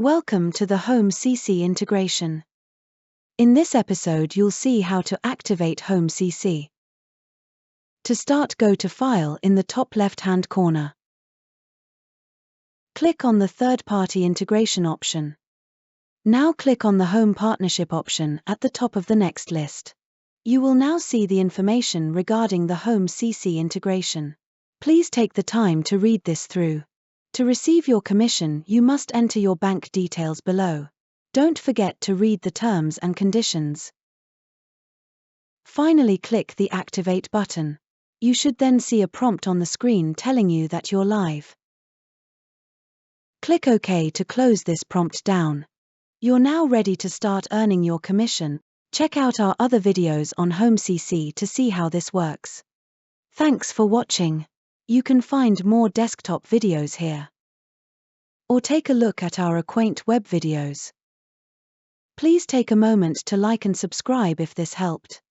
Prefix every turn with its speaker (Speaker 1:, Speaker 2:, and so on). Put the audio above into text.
Speaker 1: Welcome to the Home.cc integration. In this episode you'll see how to activate Home.cc. To start, go to File in the top left-hand corner. Click on the third-party integration option. Now click on the Home Partnership option at the top of the next list. You will now see the information regarding the Home.cc integration. Please take the time to read this through. To receive your commission, you must enter your bank details below. Don't forget to read the terms and conditions. Finally, click the Activate button. You should then see a prompt on the screen telling you that you're live. Click OK to close this prompt down. You're now ready to start earning your commission. Check out our other videos on Home.cc to see how this works. Thanks for watching. You can find more desktop videos here. Or take a look at our Acquaint web videos. Please take a moment to like and subscribe if this helped.